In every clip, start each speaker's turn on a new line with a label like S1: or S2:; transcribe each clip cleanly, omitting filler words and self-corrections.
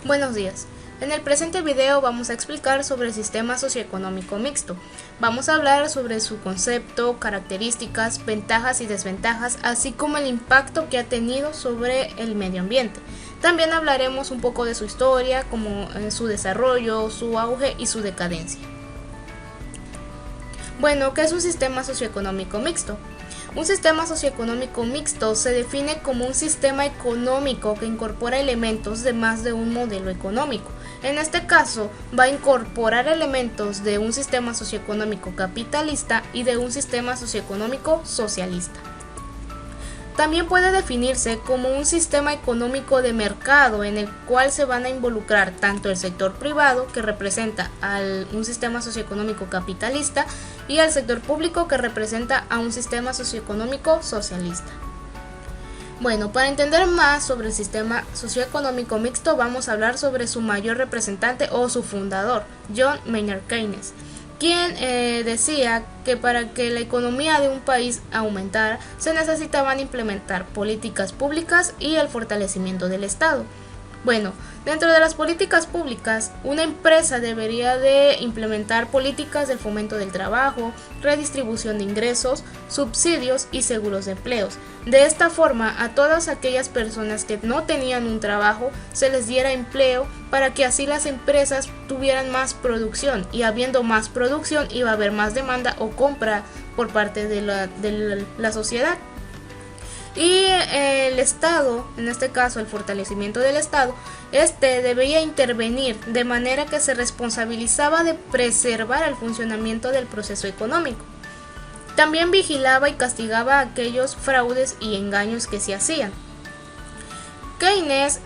S1: Buenos días. En el presente video vamos a explicar sobre el sistema socioeconómico mixto. Vamos a hablar sobre su concepto, características, ventajas y desventajas, así como el impacto que ha tenido sobre el medio ambiente. También hablaremos un poco de su historia, como su desarrollo, su auge y su decadencia. Bueno, ¿qué es un sistema socioeconómico mixto? Un sistema socioeconómico mixto se define como un sistema económico que incorpora elementos de más de un modelo económico. En este caso, va a incorporar elementos de un sistema socioeconómico capitalista y de un sistema socioeconómico socialista. También puede definirse como un sistema económico de mercado en el cual se van a involucrar tanto el sector privado, que representa a un sistema socioeconómico capitalista, y al sector público, que representa a un sistema socioeconómico socialista. Bueno, para entender más sobre el sistema socioeconómico mixto, vamos a hablar sobre su mayor representante o su fundador, John Maynard Keynes, quien decía que para que la economía de un país aumentara se necesitaban implementar políticas públicas y el fortalecimiento del Estado. Bueno, dentro de las políticas públicas, una empresa debería de implementar políticas del fomento del trabajo, redistribución de ingresos, subsidios y seguros de empleos. De esta forma, a todas aquellas personas que no tenían un trabajo se les diera empleo para que así las empresas tuvieran más producción, y habiendo más producción iba a haber más demanda o compra por parte de la sociedad. Y el Estado, en este caso el fortalecimiento del Estado, debía intervenir de manera que se responsabilizaba de preservar el funcionamiento del proceso económico. También vigilaba y castigaba aquellos fraudes y engaños que se hacían. Keynes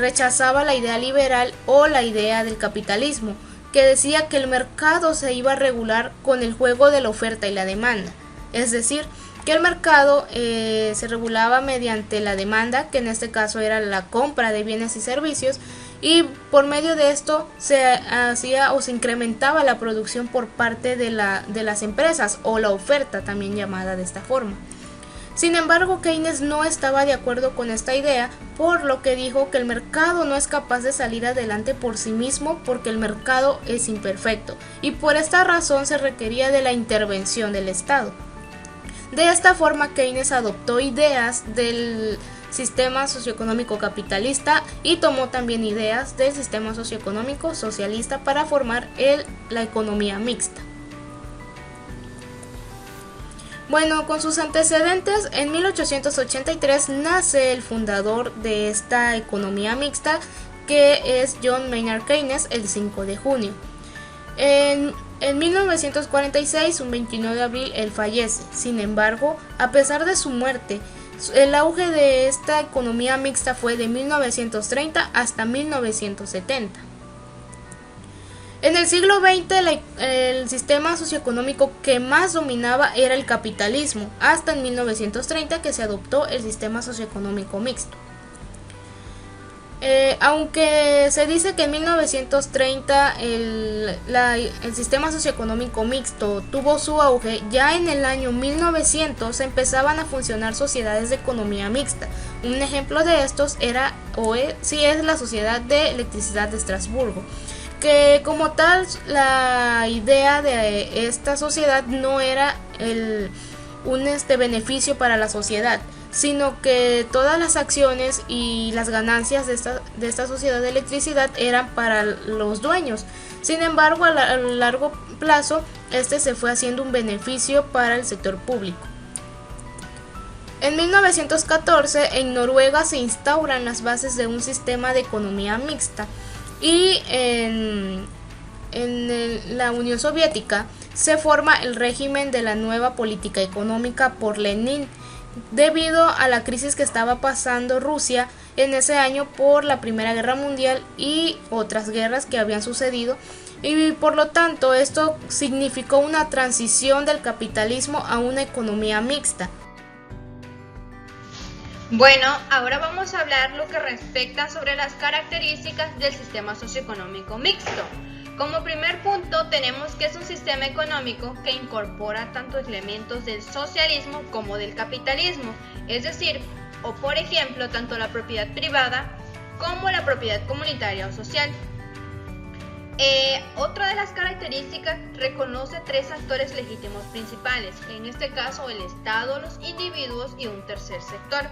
S1: rechazaba la idea liberal o la idea del capitalismo, que decía que el mercado se iba a regular con el juego de la oferta y la demanda, es decir, que el mercado se regulaba mediante la demanda, que en este caso era la compra de bienes y servicios, y por medio de esto se hacía o se incrementaba la producción por parte de las empresas, o la oferta, también llamada de esta forma. Sin embargo, Keynes no estaba de acuerdo con esta idea, por lo que dijo que el mercado no es capaz de salir adelante por sí mismo porque el mercado es imperfecto, y por esta razón se requería de la intervención del Estado. De esta forma, Keynes adoptó ideas del sistema socioeconómico capitalista y tomó también ideas del sistema socioeconómico socialista para formar la economía mixta. Bueno, con sus antecedentes, en 1883 nace el fundador de esta economía mixta, que es John Maynard Keynes, el 5 de junio. En 1946, un 29 de abril, él fallece. Sin embargo, a pesar de su muerte, el auge de esta economía mixta fue de 1930 hasta 1970. En el siglo XX, el sistema socioeconómico que más dominaba era el capitalismo, hasta en 1930 que se adoptó el sistema socioeconómico mixto. Aunque se dice que en 1930 el sistema socioeconómico mixto tuvo su auge, ya en el año 1900 empezaban a funcionar sociedades de economía mixta. Un ejemplo de estos es la Sociedad de Electricidad de Estrasburgo, que como tal la idea de esta sociedad no era un beneficio para la sociedad, sino que todas las acciones y las ganancias de esta sociedad de electricidad eran para los dueños. Sin embargo, a largo plazo, se fue haciendo un beneficio para el sector público. En 1914, en Noruega se instauran las bases de un sistema de economía mixta, y en la Unión Soviética se forma el régimen de la nueva política económica por Lenin, debido a la crisis que estaba pasando Rusia en ese año por la Primera Guerra Mundial y otras guerras que habían sucedido, y por lo tanto esto significó una transición del capitalismo a una economía mixta.
S2: Bueno, ahora vamos a hablar lo que respecta sobre las características del sistema socioeconómico mixto. Como primer punto tenemos que es un sistema económico que incorpora tanto elementos del socialismo como del capitalismo, es decir, o por ejemplo, tanto la propiedad privada como la propiedad comunitaria o social. Otra de las características reconoce tres actores legítimos principales, en este caso el Estado, los individuos y un tercer sector,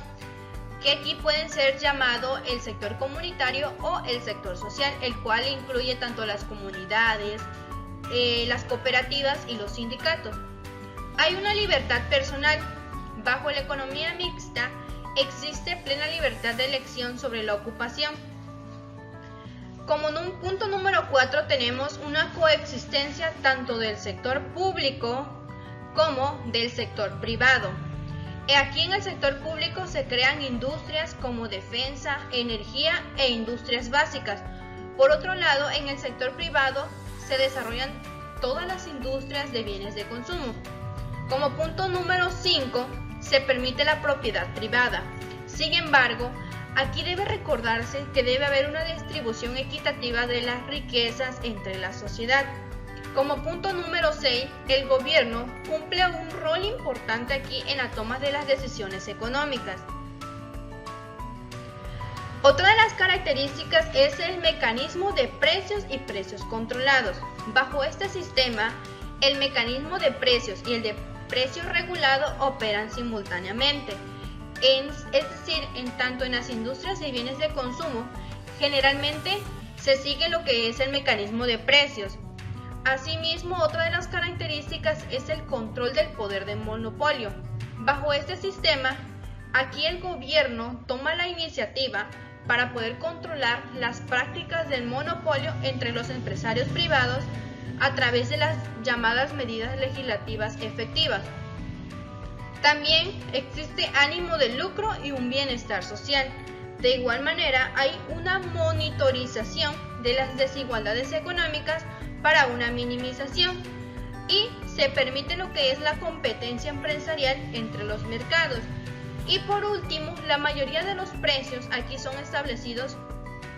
S2: que aquí pueden ser llamado el sector comunitario o el sector social, el cual incluye tanto las comunidades, las cooperativas y los sindicatos. Hay una libertad personal. Bajo la economía mixta existe plena libertad de elección sobre la ocupación. Como en un punto número 4 tenemos una coexistencia tanto del sector público como del sector privado. Aquí en el sector público se crean industrias como defensa, energía e industrias básicas. Por otro lado, en el sector privado se desarrollan todas las industrias de bienes de consumo. Como punto número 5 se permite la propiedad privada. Sin embargo, aquí debe recordarse que debe haber una distribución equitativa de las riquezas entre la sociedad. Como punto número 6, el gobierno cumple un rol importante aquí en la toma de las decisiones económicas. Otra de las características es el mecanismo de precios y precios controlados. Bajo este sistema, el mecanismo de precios y el de precios regulado operan simultáneamente. Es decir, en tanto en las industrias de bienes de consumo, generalmente se sigue lo que es el mecanismo de precios. Asimismo, otra de las características es el control del poder de monopolio. Bajo este sistema, aquí el gobierno toma la iniciativa para poder controlar las prácticas del monopolio entre los empresarios privados a través de las llamadas medidas legislativas efectivas. También existe ánimo de lucro y un bienestar social. De igual manera, hay una monitorización de las desigualdades económicas para una minimización y se permite lo que es la competencia empresarial entre los mercados. Y por último, la mayoría de los precios aquí son establecidos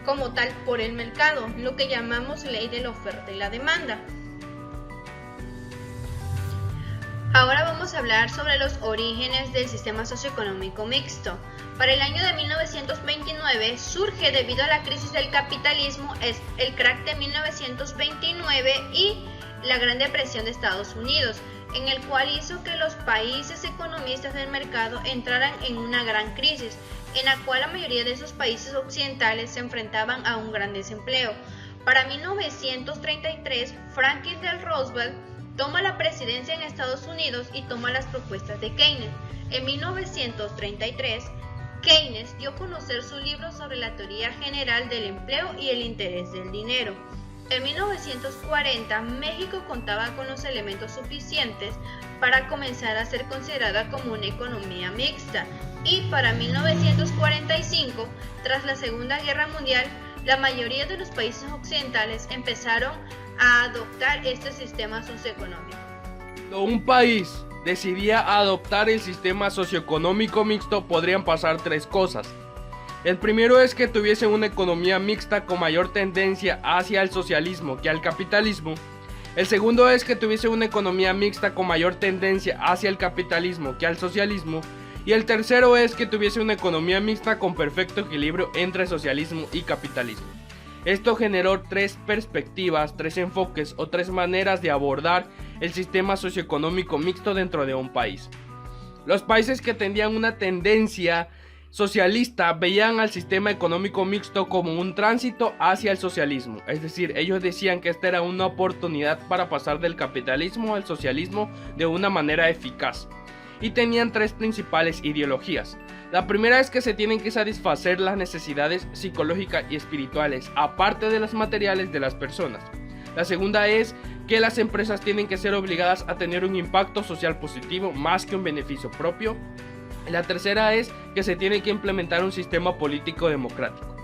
S2: como tal por el mercado, lo que llamamos ley de la oferta y la demanda. Ahora vamos a hablar sobre los orígenes del sistema socioeconómico mixto. Para el año de 1929 surge debido a la crisis del capitalismo, el crack de 1929 y la Gran Depresión de Estados Unidos, en el cual hizo que los países economistas del mercado entraran en una gran crisis, en la cual la mayoría de esos países occidentales se enfrentaban a un gran desempleo. Para 1933, Franklin D. Roosevelt toma la presidencia en Estados Unidos y toma las propuestas de Keynes. En 1933, Keynes dio a conocer su libro sobre la teoría general del empleo y el interés del dinero. En 1940, México contaba con los elementos suficientes para comenzar a ser considerada como una economía mixta. Y para 1945, tras la Segunda Guerra Mundial, la mayoría de los países occidentales empezaron a adoptar este sistema socioeconómico.
S3: Cuando un país decidía adoptar el sistema socioeconómico mixto, podrían pasar tres cosas. El primero es que tuviese una economía mixta con mayor tendencia hacia el socialismo que al capitalismo. El segundo es que tuviese una economía mixta con mayor tendencia hacia el capitalismo que al socialismo. Y el tercero es que tuviese una economía mixta con perfecto equilibrio entre socialismo y capitalismo. Esto generó tres perspectivas, tres enfoques o tres maneras de abordar el sistema socioeconómico mixto dentro de un país. Los países que tenían una tendencia socialista veían al sistema económico mixto como un tránsito hacia el socialismo, es decir, ellos decían que esta era una oportunidad para pasar del capitalismo al socialismo de una manera eficaz. Y tenían tres principales ideologías. La primera es que se tienen que satisfacer las necesidades psicológicas y espirituales, aparte de las materiales de las personas. La segunda es que las empresas tienen que ser obligadas a tener un impacto social positivo más que un beneficio propio. La tercera es que se tiene que implementar un sistema político democrático.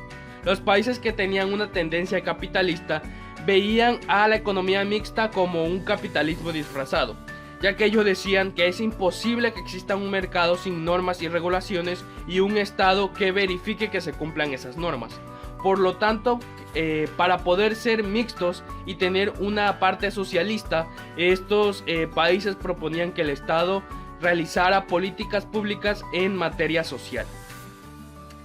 S3: Los países que tenían una tendencia capitalista veían a la economía mixta como un capitalismo disfrazado, ya que ellos decían que es imposible que exista un mercado sin normas y regulaciones y un Estado que verifique que se cumplan esas normas. Por lo tanto, para poder ser mixtos y tener una parte socialista, estos países proponían que el Estado realizara políticas públicas en materia social.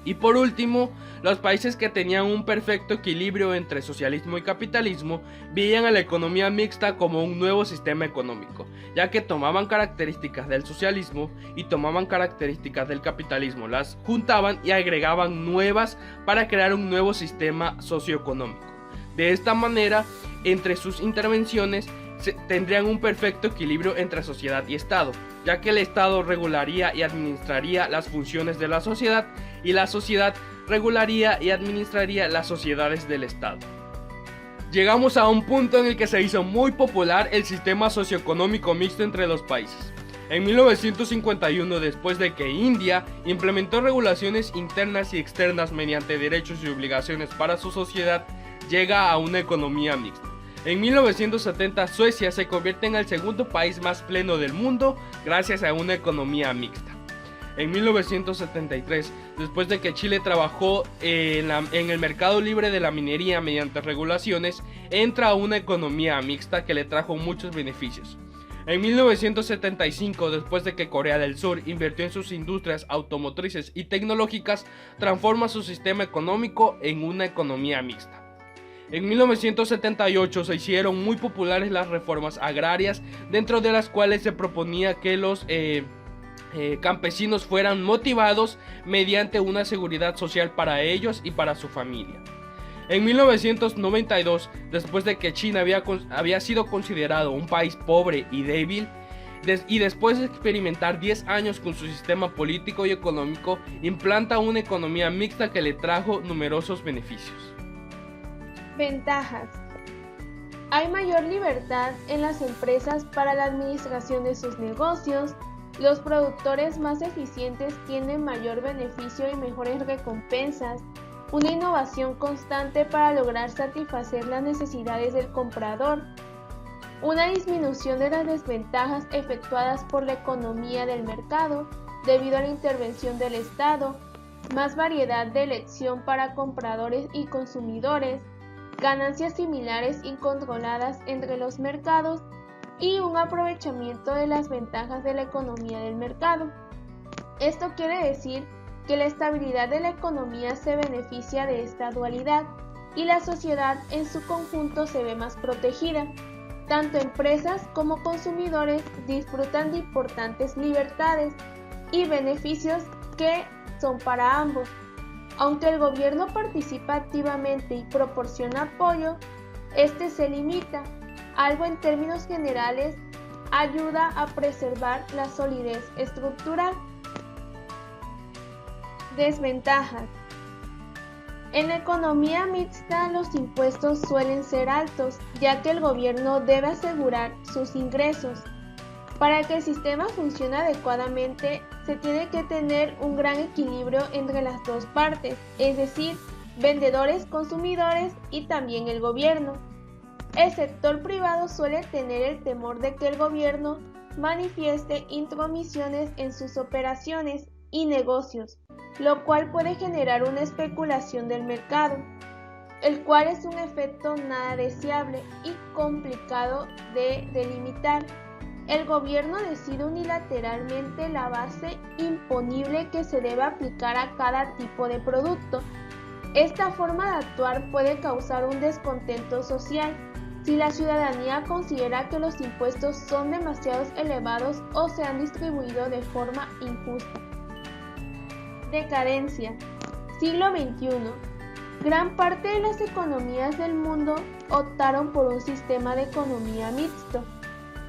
S3: Y por último, los países que tenían un perfecto equilibrio entre socialismo y capitalismo veían a la economía mixta como un nuevo sistema económico, ya que tomaban características del socialismo y tomaban características del capitalismo, las juntaban y agregaban nuevas para crear un nuevo sistema socioeconómico. De esta manera, entre sus intervenciones tendrían un perfecto equilibrio entre sociedad y Estado, ya que el Estado regularía y administraría las funciones de la sociedad y la sociedad regularía y administraría las sociedades del Estado. Llegamos a un punto en el que se hizo muy popular el sistema socioeconómico mixto entre los países. En 1951, después de que India implementó regulaciones internas y externas mediante derechos y obligaciones para su sociedad, llega a una economía mixta. En 1970, Suecia se convierte en el segundo país más pleno del mundo gracias a una economía mixta. En 1973, después de que Chile trabajó en el mercado libre de la minería mediante regulaciones, entra a una economía mixta que le trajo muchos beneficios. En 1975, después de que Corea del Sur invirtió en sus industrias automotrices y tecnológicas, transforma su sistema económico en una economía mixta. En 1978 se hicieron muy populares las reformas agrarias, dentro de las cuales se proponía que los campesinos fueran motivados mediante una seguridad social para ellos y para su familia. En 1992, después de que China había sido considerado un país pobre y débil, y después de experimentar 10 años con su sistema político y económico, implanta una economía mixta que le trajo numerosos beneficios.
S4: Ventajas. Hay mayor libertad en las empresas para la administración de sus negocios, los productores más eficientes tienen mayor beneficio y mejores recompensas, una innovación constante para lograr satisfacer las necesidades del comprador, una disminución de las desventajas efectuadas por la economía del mercado debido a la intervención del Estado, más variedad de elección para compradores y consumidores, ganancias similares incontroladas entre los mercados y un aprovechamiento de las ventajas de la economía del mercado. Esto quiere decir que la estabilidad de la economía se beneficia de esta dualidad y la sociedad en su conjunto se ve más protegida. Tanto empresas como consumidores disfrutan de importantes libertades y beneficios que son para ambos. Aunque el gobierno participa activamente y proporciona apoyo, este se limita. Algo en términos generales ayuda a preservar la solidez estructural. Desventajas. En la economía mixta los impuestos suelen ser altos, ya que el gobierno debe asegurar sus ingresos. Para que el sistema funcione adecuadamente, se tiene que tener un gran equilibrio entre las dos partes, es decir, vendedores, consumidores y también el gobierno. El sector privado suele tener el temor de que el gobierno manifieste intromisiones en sus operaciones y negocios, lo cual puede generar una especulación del mercado, el cual es un efecto nada deseable y complicado de delimitar. El gobierno decide unilateralmente la base imponible que se debe aplicar a cada tipo de producto. Esta forma de actuar puede causar un descontento social si la ciudadanía considera que los impuestos son demasiado elevados o se han distribuido de forma injusta. Decadencia. Siglo XXI. Gran parte de las economías del mundo optaron por un sistema de economía mixto.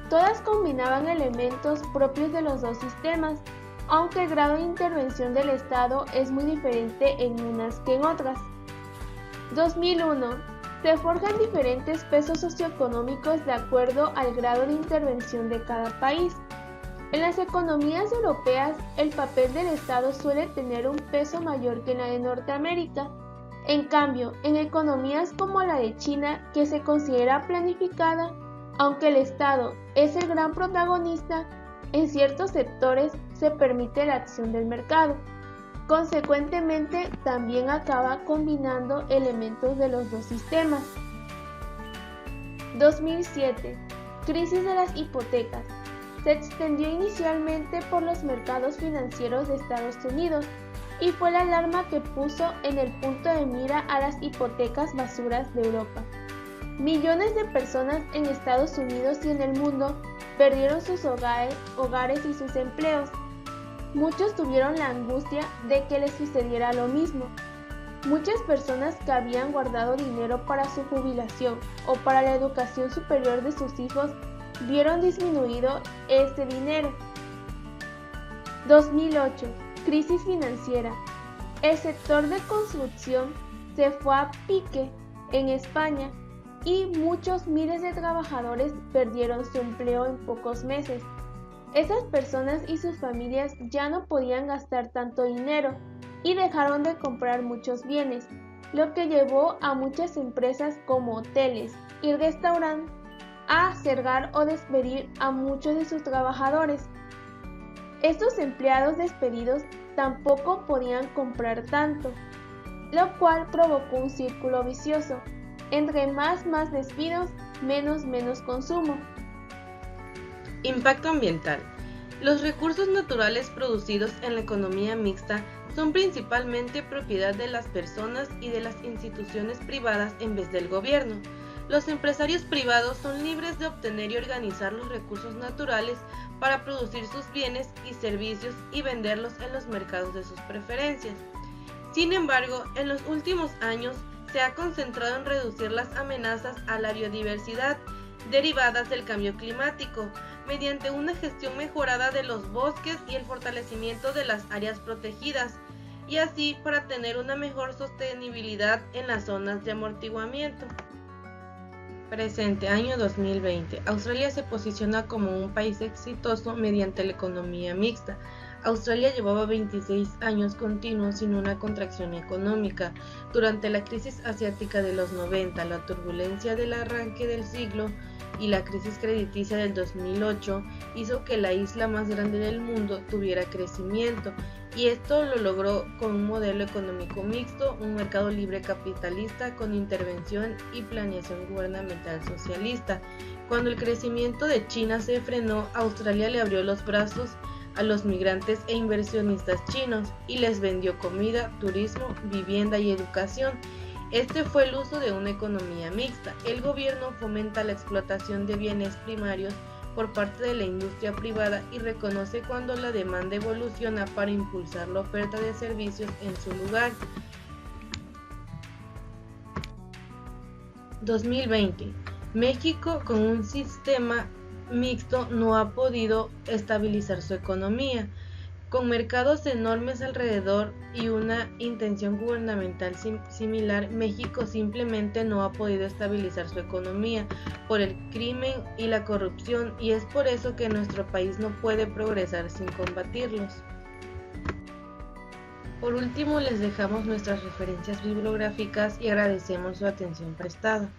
S4: Todas combinaban elementos propios de los dos sistemas, aunque el grado de intervención del Estado es muy diferente en unas que en otras. 2001. Se forjan diferentes pesos socioeconómicos de acuerdo al grado de intervención de cada país. En las economías europeas, el papel del Estado suele tener un peso mayor que en la de Norteamérica. En cambio, en economías como la de China, que se considera planificada, aunque el Estado es el gran protagonista, en ciertos sectores se permite la acción del mercado. Consecuentemente, también acaba combinando elementos de los dos sistemas. 2007. Crisis de las hipotecas. Se extendió inicialmente por los mercados financieros de Estados Unidos, y fue la alarma que puso en el punto de mira a las hipotecas basuras de Europa. Millones de personas en Estados Unidos y en el mundo perdieron sus hogares y sus empleos. Muchos tuvieron la angustia de que les sucediera lo mismo. Muchas personas que habían guardado dinero para su jubilación o para la educación superior de sus hijos vieron disminuido este dinero. 2008. Crisis financiera. El sector de construcción se fue a pique en España y muchos miles de trabajadores perdieron su empleo en pocos meses. Esas personas y sus familias ya no podían gastar tanto dinero y dejaron de comprar muchos bienes, lo que llevó a muchas empresas como hoteles y restaurantes a cerrar o despedir a muchos de sus trabajadores. Estos empleados despedidos tampoco podían comprar tanto, lo cual provocó un círculo vicioso. Entre más despidos, menos consumo.
S5: Impacto ambiental. Los recursos naturales producidos en la economía mixta son principalmente propiedad de las personas y de las instituciones privadas en vez del gobierno. Los empresarios privados son libres de obtener y organizar los recursos naturales para producir sus bienes y servicios y venderlos en los mercados de sus preferencias. Sin embargo, en los últimos años se ha concentrado en reducir las amenazas a la biodiversidad derivadas del cambio climático, mediante una gestión mejorada de los bosques y el fortalecimiento de las áreas protegidas, y así para tener una mejor sostenibilidad en las zonas de amortiguamiento. Presente, año 2020. Australia se posiciona como un país exitoso mediante la economía mixta. Australia llevaba 26 años continuos sin una contracción económica. Durante la crisis asiática de los 90, la turbulencia del arranque del siglo y la crisis crediticia del 2008 hizo que la isla más grande del mundo tuviera crecimiento, y esto lo logró con un modelo económico mixto, un mercado libre capitalista con intervención y planeación gubernamental socialista. Cuando el crecimiento de China se frenó, Australia le abrió los brazos a los migrantes e inversionistas chinos y les vendió comida, turismo, vivienda y educación. Este fue el uso de una economía mixta. El gobierno fomenta la explotación de bienes primarios por parte de la industria privada y reconoce cuando la demanda evoluciona para impulsar la oferta de servicios en su lugar. 2020. México, con un sistema mixto, no ha podido estabilizar su economía. Con mercados enormes alrededor y una intención gubernamental similar, México simplemente no ha podido estabilizar su economía por el crimen y la corrupción, y es por eso que nuestro país no puede progresar sin combatirlos. Por último, les dejamos nuestras referencias bibliográficas y agradecemos su atención prestada.